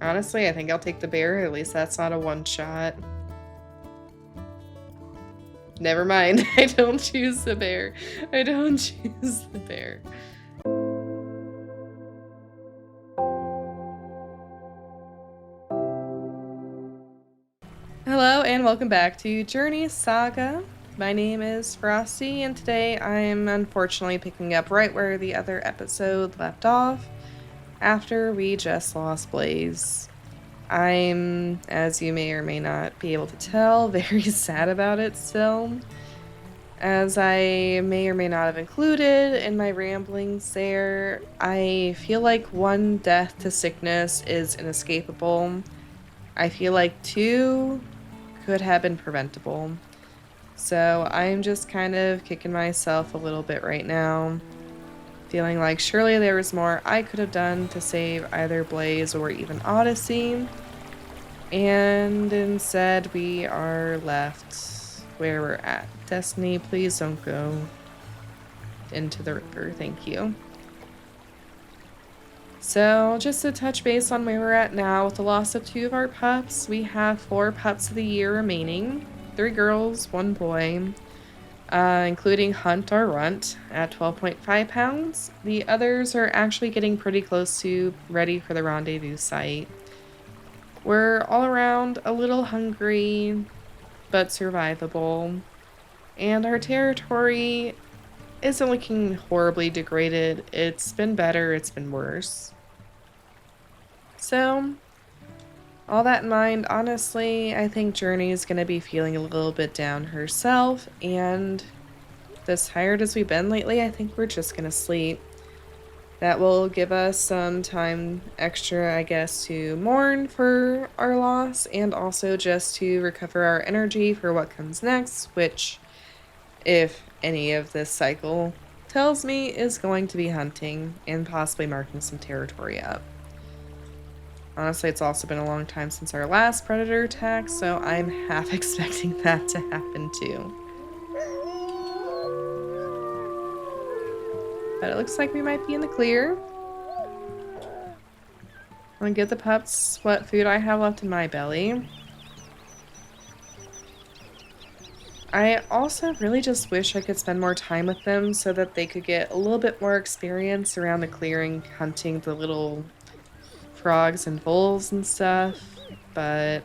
Honestly, I think I'll take the bear. At least that's not a one-shot. Never mind. I don't choose the bear. I don't choose the bear. Hello and welcome back to Journey Saga. My name is Frosty and today I'm unfortunately picking up right where the other episode left off after we just lost Blaze. I'm, as you may or may not be able to tell, very sad about it still. As I may or may not have included in my ramblings there, I feel like one death to sickness is inescapable. I feel like 2 could have been preventable. So I'm just kind of kicking myself a little bit right now, feeling like surely there was more I could have done to save either Blaze or even Odyssey. And instead we are left where we're at. Destiny, please don't go into the river, thank you. So just to touch base on where we're at now, with the loss of 2 of our pups, we have 4 pups of the year remaining. 3 girls, 1 boy, including Hunt, our runt, at 12.5 pounds. The others are actually getting pretty close to ready for the rendezvous site. We're all around a little hungry, but survivable. And our territory isn't looking horribly degraded. It's been better, it's been worse. So, all that in mind, honestly, I think Journey is going to be feeling a little bit down herself, and as tired as we've been lately, I think we're just going to sleep. That will give us some time extra, I guess, to mourn for our loss, and also just to recover our energy for what comes next, which, if any of this cycle tells me, is going to be hunting and possibly marking some territory up. Honestly, it's also been a long time since our last predator attack, so I'm half expecting that to happen too. But it looks like we might be in the clear. I'm gonna give the pups what food I have left in my belly. I also really just wish I could spend more time with them so that they could get a little bit more experience around the clearing, hunting the little frogs and voles and stuff, but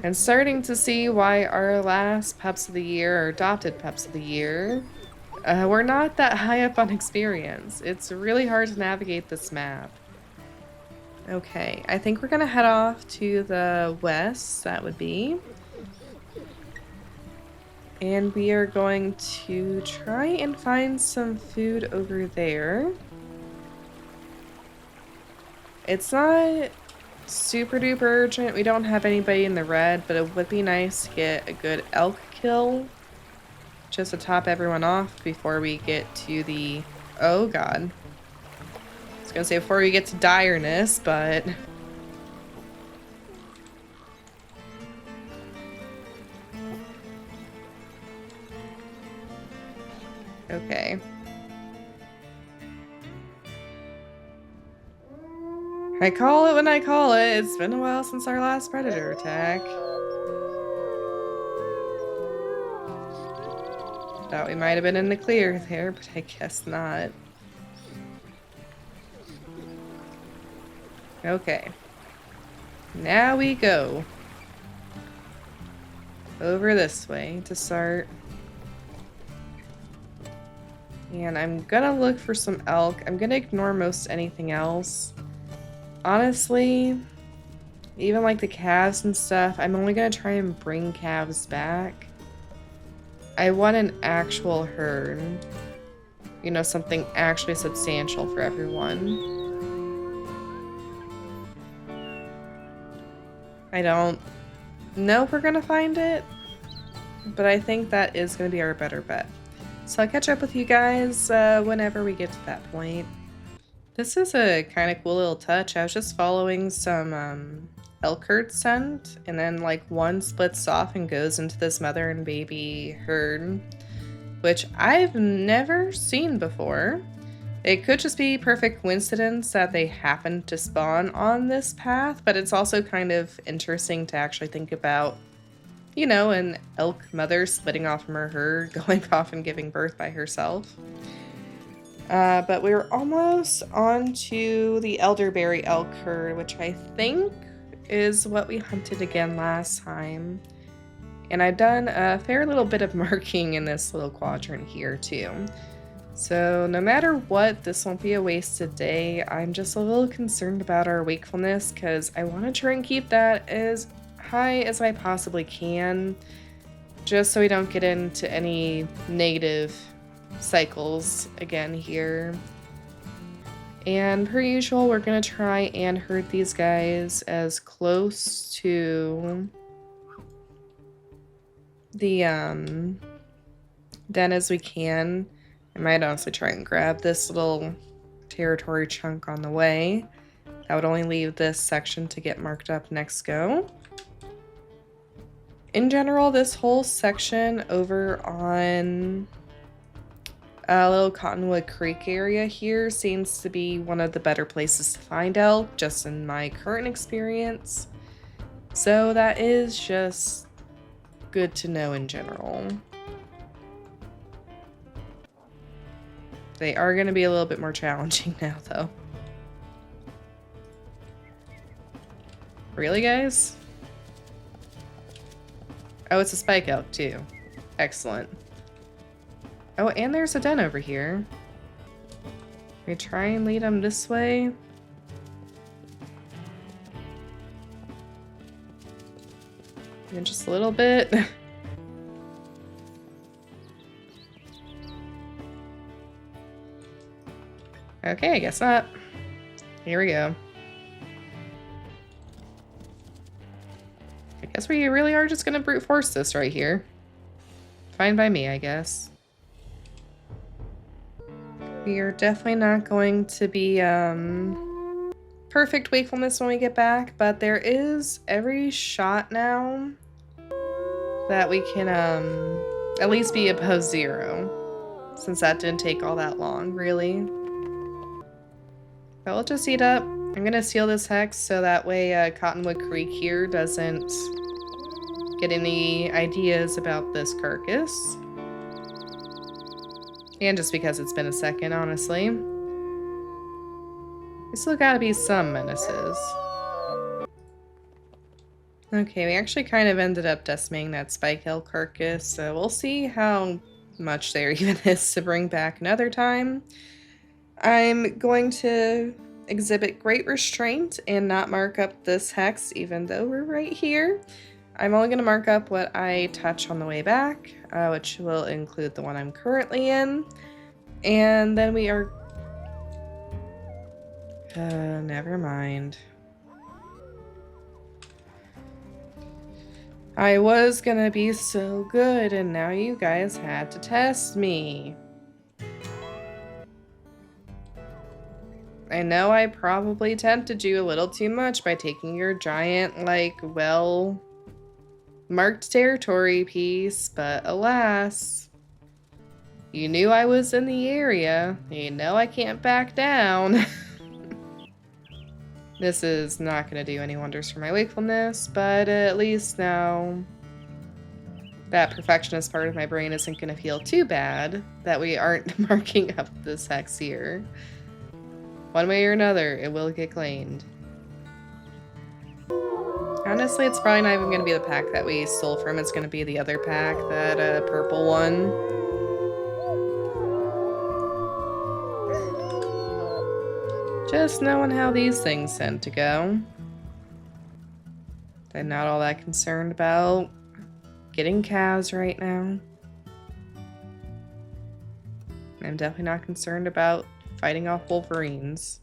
I'm starting to see why our last pups of the year, or adopted pups of the year, we're not that high up on experience. It's really hard to navigate this map. Okay, I think we're gonna head off to the west, that would be. And we are going to try and find some food over there. It's not super duper urgent. We don't have anybody in the red, but it would be nice to get a good elk kill just to top everyone off before we get to the... Oh god. I was gonna say before we get to direness, but... Okay. I call it when I call it. It's been a while since our last predator attack. Thought we might have been in the clear there, but I guess not. Okay. Now we go. Over this way to start. And I'm gonna look for some elk. I'm gonna ignore most anything else. Honestly, even like the calves and stuff, I'm only gonna try and bring calves back. I want an actual herd. You know, something actually substantial for everyone. I don't know if we're gonna find it, but I think that is gonna be our better bet. So I'll catch up with you guys whenever we get to that point. This is a kind of cool little touch. I was just following some elk herd scent, and then like one splits off and goes into this mother and baby herd, which I've never seen before. It could just be perfect coincidence that they happened to spawn on this path, but it's also kind of interesting to actually think about, you know, an elk mother splitting off from her herd, going off and giving birth by herself. But we're almost on to the elderberry elk herd, which I think is what we hunted again last time. And I've done a fair little bit of marking in this little quadrant here too. So no matter what, this won't be a wasted day. I'm just a little concerned about our wakefulness because I want to try and keep that as high as I possibly can, just so we don't get into any negative cycles again here. And per usual, we're going to try and herd these guys as close to the den as we can. I might honestly try and grab this little territory chunk on the way. That would only leave this section to get marked up next go. In general, this whole section over on a little Cottonwood Creek area here seems to be one of the better places to find elk, just in my current experience. So that is just good to know in general. They are going to be a little bit more challenging now, though. Really, guys? Oh, it's a spike elk, too. Excellent. Oh, and there's a den over here. We try and lead them this way. And just a little bit. Okay, I guess not. Here we go. I guess we really are just gonna brute force this right here. Fine by me, I guess. We are definitely not going to be perfect wakefulness when we get back, but there is every shot now that we can at least be above 0, since that didn't take all that long, really. But we'll just eat up. I'm gonna seal this hex so that way Cottonwood Creek here doesn't get any ideas about this carcass. And just because it's been a second, honestly. There's still gotta be some menaces. Okay, we actually kind of ended up decimating that spike elk carcass, so we'll see how much there even is to bring back another time. I'm going to exhibit great restraint and not mark up this hex, even though we're right here. I'm only going to mark up what I touch on the way back, which will include the one I'm currently in. And then we are... never mind. I was gonna be so good, and now you guys had to test me. I know I probably tempted you a little too much by taking your giant, like, well-marked territory piece, but alas. You knew I was in the area. You know I can't back down. This is not going to do any wonders for my wakefulness, but at least now that perfectionist part of my brain isn't going to feel too bad that we aren't marking up this hex here. One way or another, it will get claimed. Honestly, it's probably not even going to be the pack that we stole from. It's going to be the other pack, that purple one. Just knowing how these things tend to go. I'm not all that concerned about getting calves right now. I'm definitely not concerned about fighting off wolverines.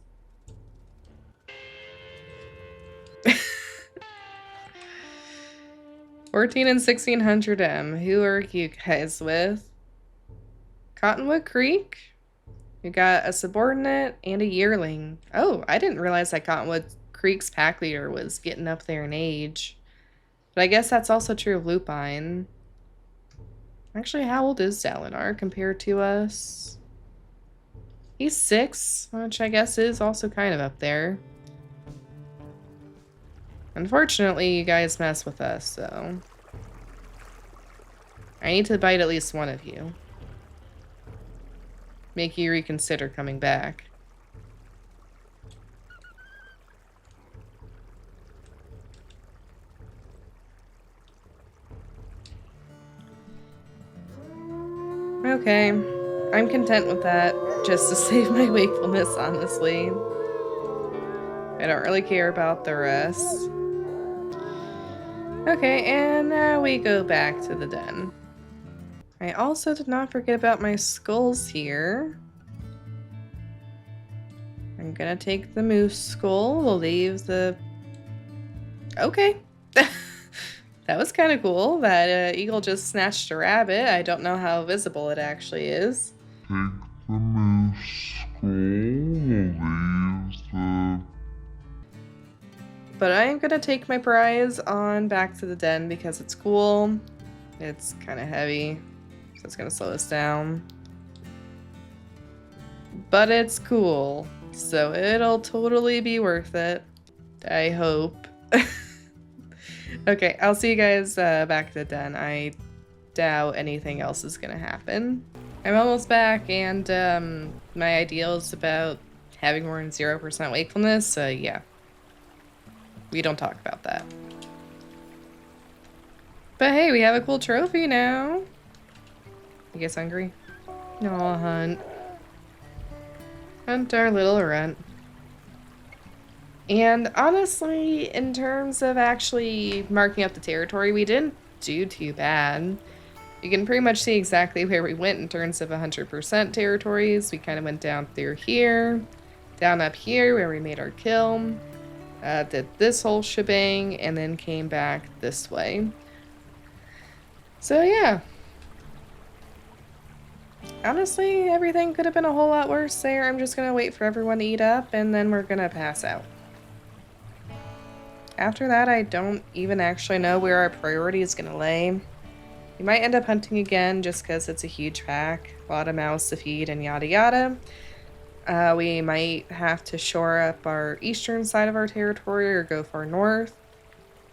$14 and $1,600M. Who are you guys with? Cottonwood Creek? We got a subordinate and a yearling. Oh, I didn't realize that Cottonwood Creek's pack leader was getting up there in age. But I guess that's also true of Lupine. Actually, how old is Dalinar compared to us? He's 6, which I guess is also kind of up there. Unfortunately, you guys mess with us, so I need to bite at least one of you. Make you reconsider coming back. Okay, I'm content with that, just to save my wakefulness, honestly. I don't really care about the rest. Okay, and now we go back to the den. I also did not forget about my skulls here. I'm gonna take the moose skull. We'll leave the... Okay. That was kind of cool. That eagle just snatched a rabbit. I don't know how visible it actually is. Take the moose skull, leave the... But I am gonna take my prize on back to the den because it's cool. It's kind of heavy, so it's gonna slow us down. But it's cool, so it'll totally be worth it. I hope. Okay, I'll see you guys back at the den. I doubt anything else is gonna happen. I'm almost back, and my ideal is about having more than 0% wakefulness, so yeah. We don't talk about that. But hey, we have a cool trophy now. You guys hungry? Aw, Hunt. Hunt our little runt. And honestly, in terms of actually marking up the territory, we didn't do too bad. You can pretty much see exactly where we went in terms of 100% territories. We kind of went down through here, down up here where we made our kill, did this whole shebang, and then came back this way. So yeah. Honestly, everything could have been a whole lot worse there. I'm just gonna wait for everyone to eat up, and then we're gonna pass out. After that, I don't even actually know where our priority is gonna lay. We might end up hunting again just because it's a huge pack, a lot of mouths to feed, and yada yada. We might have to shore up our eastern side of our territory or go far north.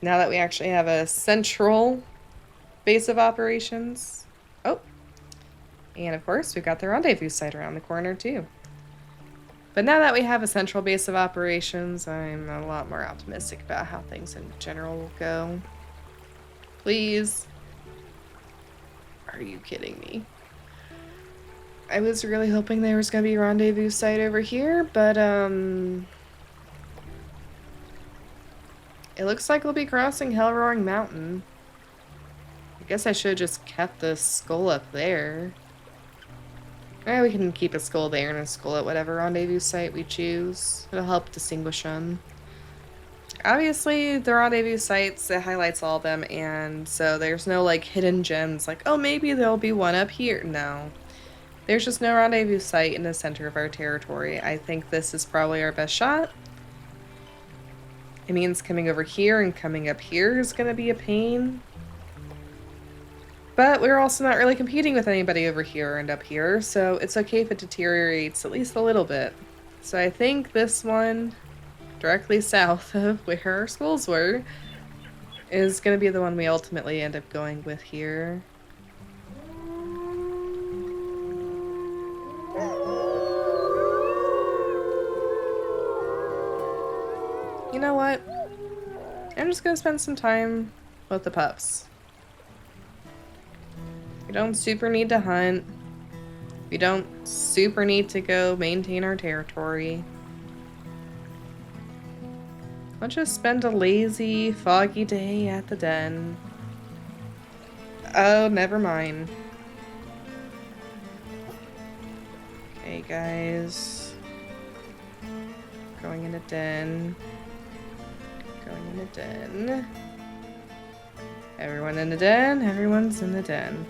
Now that we actually have a central base of operations. Oh, and of course, we've got the rendezvous site around the corner too. But now that we have a central base of operations, I'm a lot more optimistic about how things in general will go. Please. Are you kidding me? I was really hoping there was going to be a rendezvous site over here, but it looks like we'll be crossing Hellroaring Mountain. I guess I should have just kept the skull up there. We can keep a skull there and a skull at whatever rendezvous site we choose. It'll help distinguish them. Obviously, the rendezvous sites, it highlights all of them, and so there's no, like, hidden gems, like, oh, maybe there'll be one up here. No. There's just no rendezvous site in the center of our territory. I think this is probably our best shot. It means coming over here and coming up here is going to be a pain. But we're also not really competing with anybody over here and up here, so it's okay if it deteriorates at least a little bit. So I think this one, directly south of where our skulls were, is going to be the one we ultimately end up going with here. You know what? I'm just going to spend some time with the pups. We don't super need to hunt. We don't super need to go maintain our territory. Let's just spend a lazy, foggy day at the den. Oh, never mind. Okay, guys. Going in a den. Going in a den. Everyone in the den. Everyone's in the den.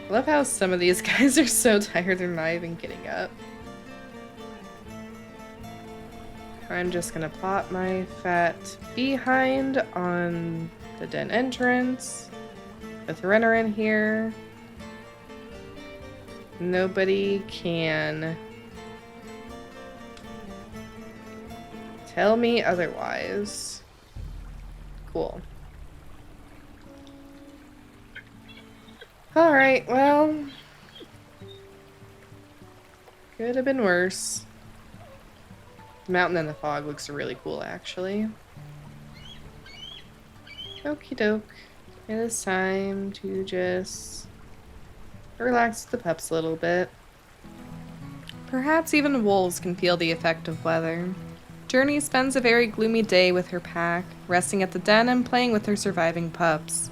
I love how some of these guys are so tired they're not even getting up. I'm just gonna plop my fat behind on the den entrance. With Renner in here, nobody can tell me otherwise. Cool. Alright, well, could have been worse. The mountain in the fog looks really cool, actually. Okie doke. It is time to just relax the pups a little bit. Perhaps even wolves can feel the effect of weather. Journey spends a very gloomy day with her pack, resting at the den and playing with her surviving pups.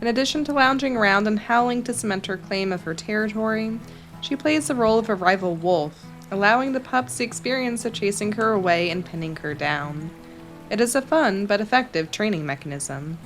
In addition to lounging around and howling to cement her claim of her territory, she plays the role of a rival wolf, allowing the pups the experience of chasing her away and pinning her down. It is a fun but effective training mechanism.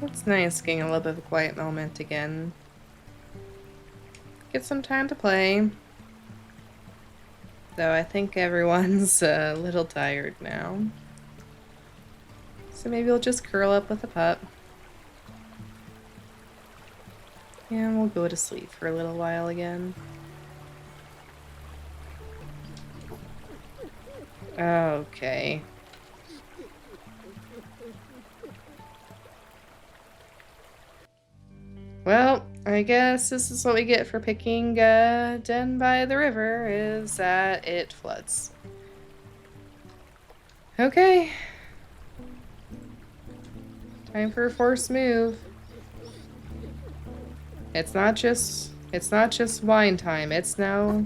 It's nice getting a little bit of a quiet moment again. Get some time to play. Though I think everyone's a little tired now. So maybe we'll just curl up with a pup. And we'll go to sleep for a little while again. Okay. Well, I guess this is what we get for picking Den by the river, is that it floods. Okay. Time for a forced move. It's not just wine time, it's now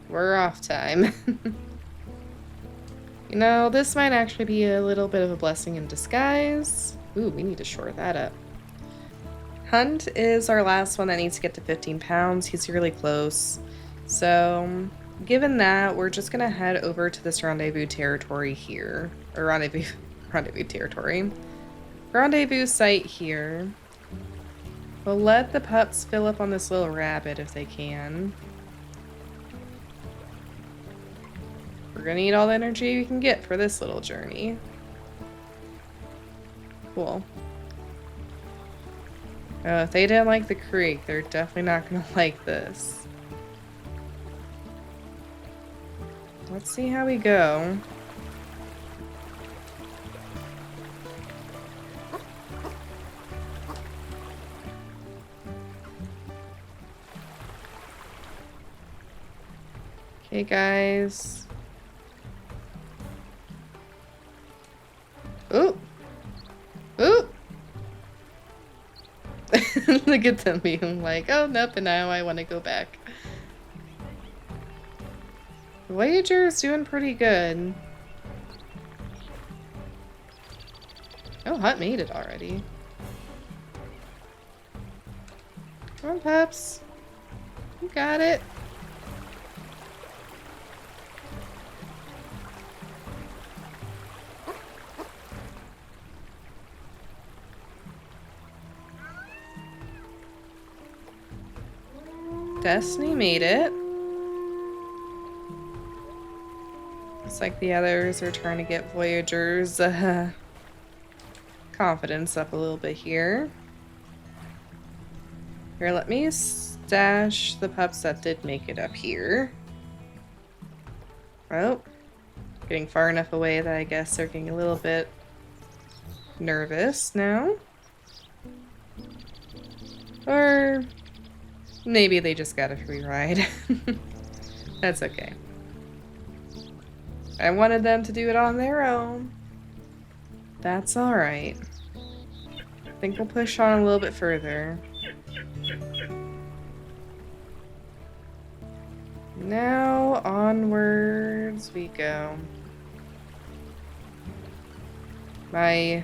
we're off time. You know, this might actually be a little bit of a blessing in disguise. Ooh, we need to shore that up. Hunt is our last one that needs to get to 15 pounds. He's really close. So, given that, we're just gonna head over to this rendezvous territory here. Or rendezvous territory. Rendezvous site here. We'll let the pups fill up on this little rabbit if they can. We're gonna need all the energy we can get for this little journey. Cool. If they didn't like the creek, they're definitely not gonna like this. Let's see how we go. Okay, guys. Ooh! Ooh! Look at them being like, oh, nope, and now I want to go back. Voyager's doing pretty good. Oh, Hunt made it already. Come on, pups. You got it. Destiny made it. Looks like the others are trying to get Voyager's confidence up a little bit here. Here, let me stash the pups that did make it up here. Oh, getting far enough away that I guess they're getting a little bit nervous now. Or maybe they just got a free ride. That's okay. I wanted them to do it on their own. That's alright. I think we'll push on a little bit further. Now, onwards we go. My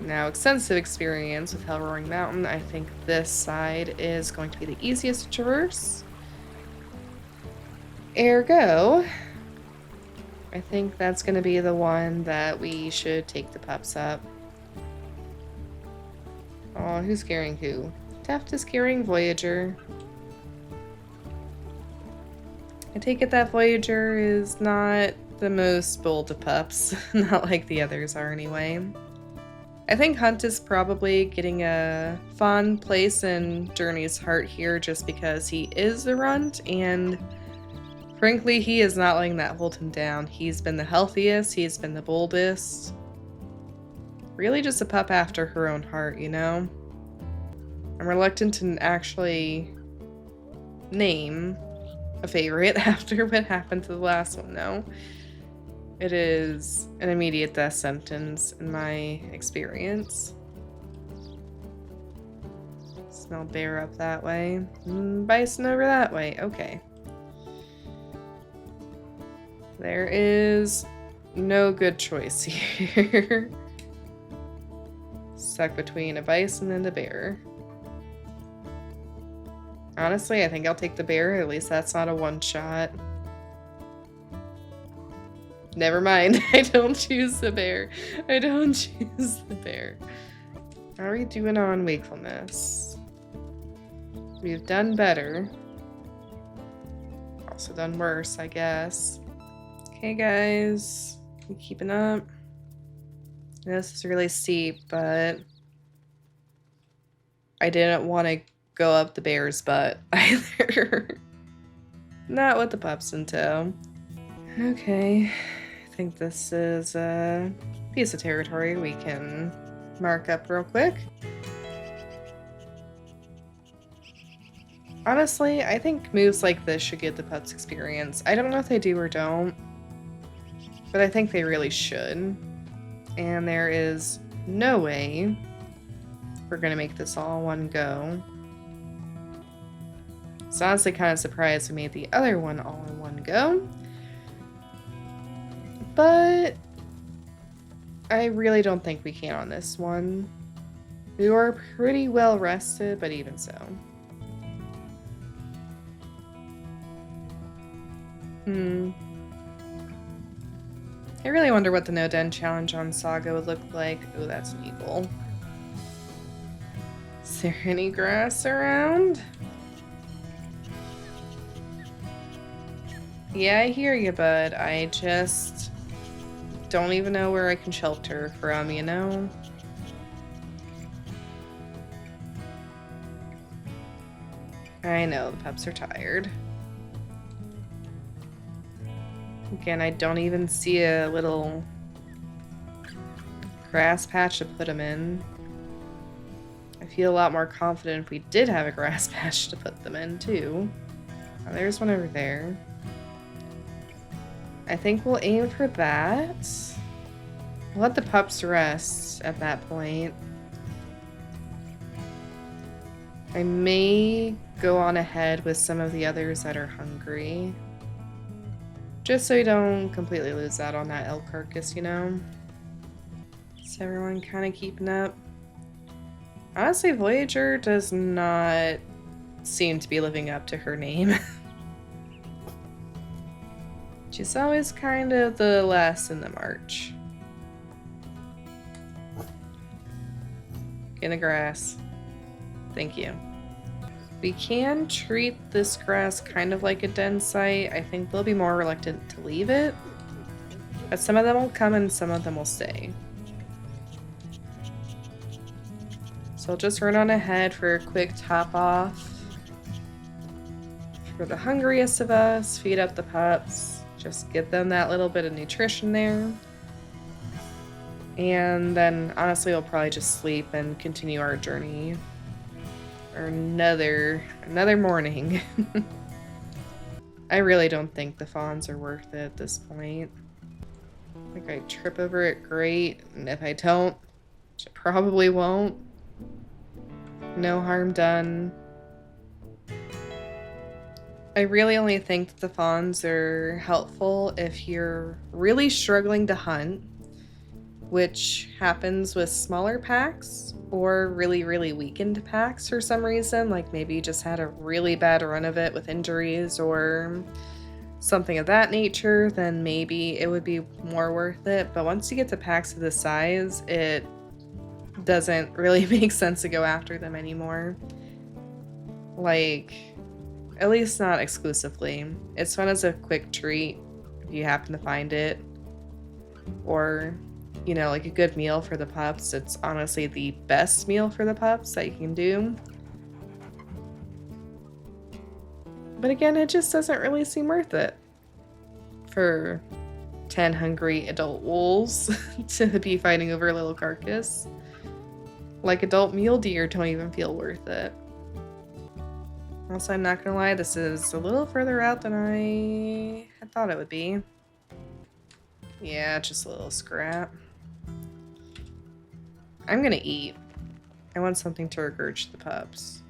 now extensive experience with Hellroaring Mountain, I think this side is going to be the easiest to traverse. Ergo, I think that's going to be the one that we should take the pups up. Oh, who's carrying who? Taft is carrying Voyager. I take it that Voyager is not the most bold of pups. Not like the others are anyway. I think Hunt is probably getting a fond place in Journey's heart here just because he is a runt, and frankly, he is not letting that hold him down. He's been the healthiest, he's been the boldest. Really just a pup after her own heart, you know? I'm reluctant to actually name a favorite after what happened to the last one, though. It is an immediate death sentence in my experience. Smell bear up that way. Bison over that way. Okay. There is no good choice here. Stuck between a bison and a bear. Honestly, I think I'll take the bear. At least that's not a one-shot. Never mind. I don't choose the bear. I don't choose the bear. How are we doing on wakefulness? We've done better. Also done worse, I guess. Okay, guys. You keeping up? This is really steep, but I didn't want to go up the bear's butt either. Not with the pups in tow. Okay. I think this is a piece of territory we can mark up real quick. Honestly, I think moves like this should get the pups experience. I don't know if they do or don't, but I think they really should. And there is no way we're gonna make this all one go. It's honestly kind of surprised we made the other one all in one go. But I really don't think we can on this one. We were pretty well rested, but even so. I really wonder what the no den challenge on Saga would look like. Oh, that's an eagle. Is there any grass around? Yeah, I hear you, bud. I just don't even know where I can shelter from, you know? I know, the pups are tired. Again, I don't even see a little grass patch to put them in. I feel a lot more confident if we did have a grass patch to put them in, too. Oh, there's one over there. I think we'll aim for that. We'll let the pups rest at that point. I may go on ahead with some of the others that are hungry. Just so you don't completely lose out on that elk carcass, you know? Is everyone kind of keeping up? Honestly, Voyager does not seem to be living up to her name. She's always kind of the last in the march. Get in the grass. Thank you. We can treat this grass kind of like a den site. I think they'll be more reluctant to leave it. But some of them will come and some of them will stay. So I'll just run on ahead for a quick top off. For the hungriest of us, feed up the pups. Just give them that little bit of nutrition there. And then honestly we'll probably just sleep and continue our journey. Or another morning. I really don't think the fawns are worth it at this point. If I trip over it, great. And if I don't, which I probably won't, no harm done. I really only think that the fawns are helpful if you're really struggling to hunt which happens with smaller packs or really, really weakened packs for some reason. Like maybe you just had a really bad run of it with injuries or something of that nature, then maybe it would be more worth it. But once you get to packs of this size, it doesn't really make sense to go after them anymore. Like, at least not exclusively. It's fun as a quick treat if you happen to find it. Or, you know, like a good meal for the pups. It's honestly the best meal for the pups that you can do. But again, it just doesn't really seem worth it for 10 hungry adult wolves to be fighting over a little carcass. Like adult mule deer don't even feel worth it. Also, I'm not gonna lie, this is a little further out than I had thought it would be. Yeah, just a little scrap. I'm gonna eat. I want something to regurgitate the pups.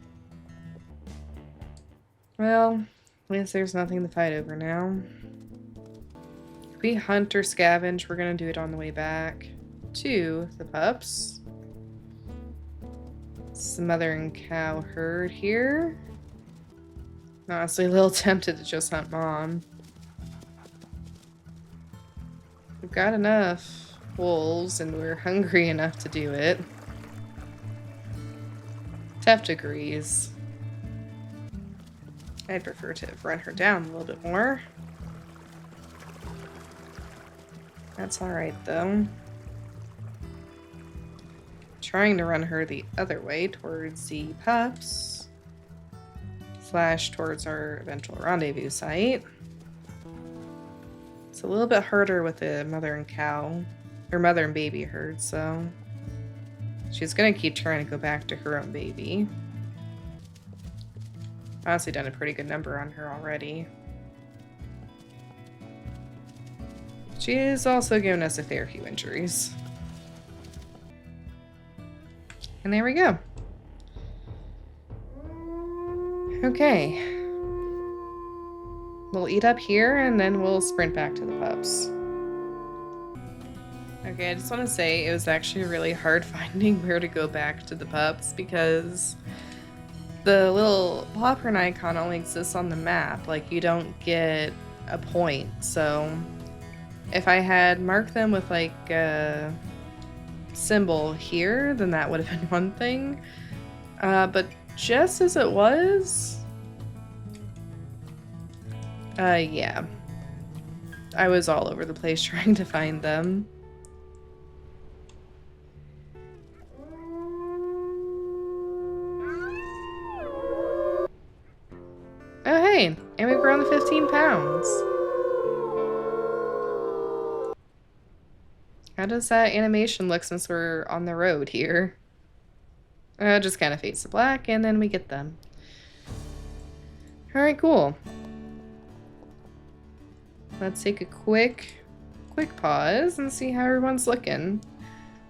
Well, at least there's nothing to fight over now. If we hunt or scavenge, we're gonna do it on the way back to the pups. It's the mother and cow herd here. Honestly, a little tempted to just hunt mom. We've got enough wolves and we're hungry enough to do it. Tough degrees. I'd prefer to run her down a little bit more. That's alright though. Trying to run her the other way towards the pups. / towards our eventual rendezvous site. It's a little bit harder with the mother and cow, or mother and baby herd, so she's gonna keep trying to go back to her own baby. Honestly done a pretty good number on her already. She is also giving us a fair few injuries. And there we go. Okay. We'll eat up here and then we'll sprint back to the pups. Okay, I just want to say it was actually really hard finding where to go back to the pups because the little paw print icon only exists on the map. Like, you don't get a point. So if I had marked them with like a symbol here, then that would have been one thing. But just as it was, yeah. I was all over the place trying to find them. Oh hey, and we've grown to 15 pounds. How does that animation look since we're on the road here? Just kind of fades to black and then we get them. Alright, cool. Let's take a quick pause and see how everyone's looking.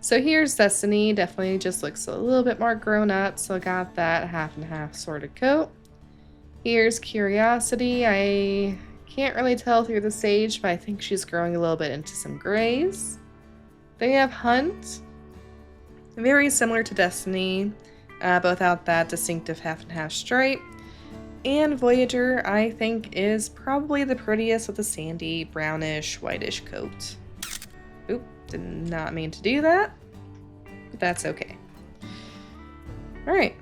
So here's Destiny, definitely just looks a little bit more grown up, so got that half and half sort of coat. Here's Curiosity. I can't really tell through the stage, but I think she's growing a little bit into some grays. Then we have Hunt. Very similar to Destiny, but without that distinctive half and half stripe. And Voyager, I think, is probably the prettiest with a sandy, brownish, whitish coat. Oop, did not mean to do that, but that's okay. Alright,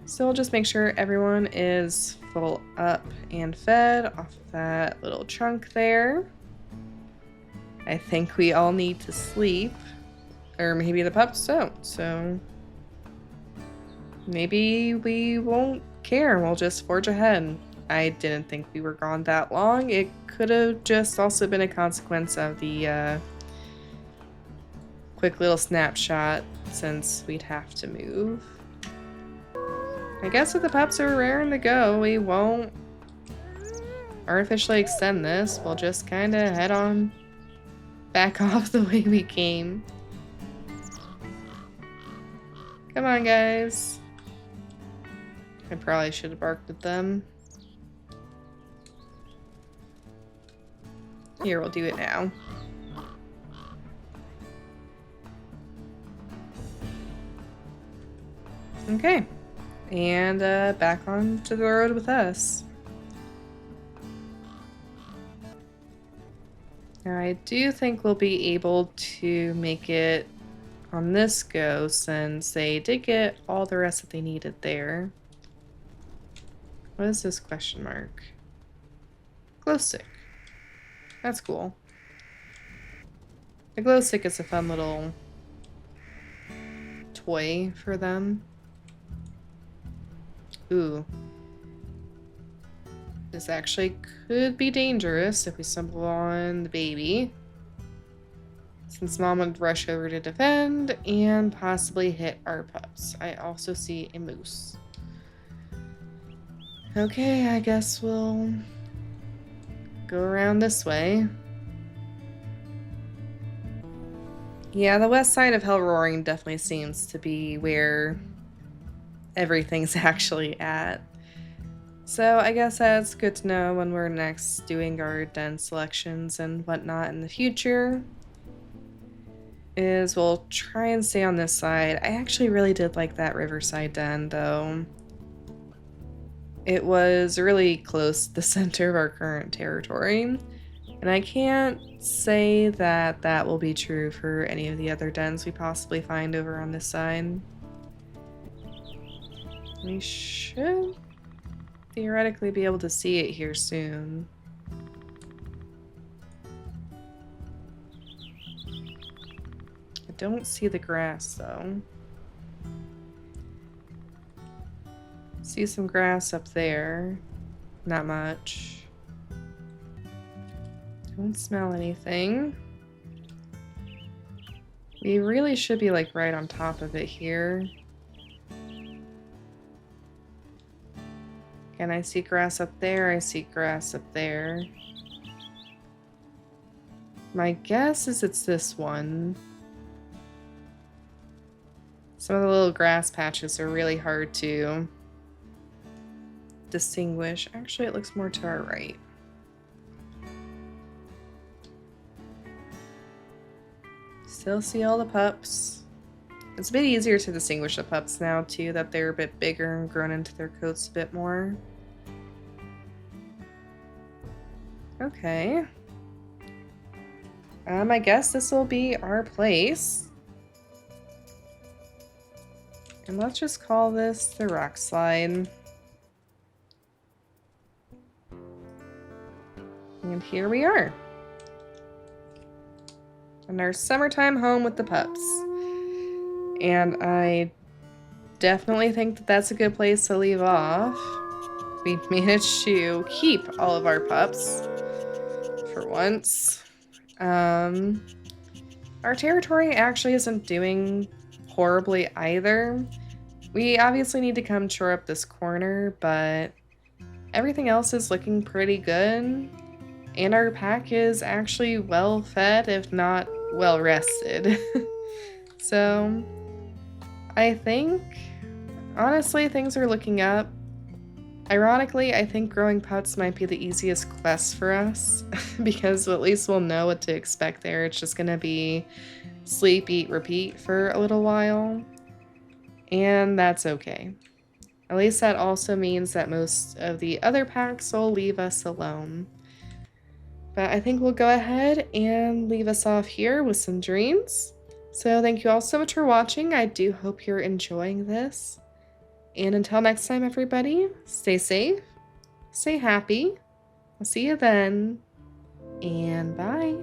so we'll just make sure everyone is full up and fed off of that little chunk there. I think we all need to sleep, or maybe the pups don't, so maybe we won't care. We'll just forge ahead. I didn't think we were gone that long. It could have just also been a consequence of the quick little snapshot since we'd have to move. I guess if the pups are raring to go, we won't artificially extend this. We'll just kind of head on back off the way we came. Come on, guys. I probably should have barked at them. Here, we'll do it now. Okay. And back onto the road with us. Now, I do think we'll be able to make it on this go since they did get all the rest that they needed there. What is this question mark? Glow stick. That's cool. The glow stick is a fun little toy for them. Ooh. This actually could be dangerous if we stumble on the baby. Since Mom would rush over to defend and possibly hit our pups. I also see a moose. Okay, I guess we'll go around this way. Yeah, the west side of Hellroaring definitely seems to be where everything's actually at. So I guess that's good to know when we're next doing our den selections and whatnot in the future. Is we'll try and stay on this side. I actually really did like that riverside den though. It was really close to the center of our current territory. And I can't say that that will be true for any of the other dens we possibly find over on this side. We should theoretically be able to see it here soon. I don't see the grass though. See some grass up there. Not much. Don't smell anything. We really should be like right on top of it here. And I see grass up there, I see grass up there. My guess is it's this one. Some of the little grass patches are really hard to distinguish. Actually, it looks more to our right. Still see all the pups. It's a bit easier to distinguish the pups now, too, that they're a bit bigger and grown into their coats a bit more. Okay. I guess this will be our place. And let's just call this the rock slide. And here we are. In our summertime home with the pups. And I definitely think that that's a good place to leave off. We managed to keep all of our pups for once. Our territory actually isn't doing horribly either. We obviously need to come shore up this corner, but everything else is looking pretty good. And our pack is actually well fed, if not well rested. So I think, honestly, things are looking up. Ironically, I think growing pups might be the easiest quest for us because at least we'll know what to expect there. It's just going to be sleep, eat, repeat for a little while. And that's okay. At least that also means that most of the other packs will leave us alone. But I think we'll go ahead and leave us off here with some dreams. So thank you all so much for watching. I do hope you're enjoying this. And until next time, everybody, stay safe, stay happy. I'll see you then, and bye.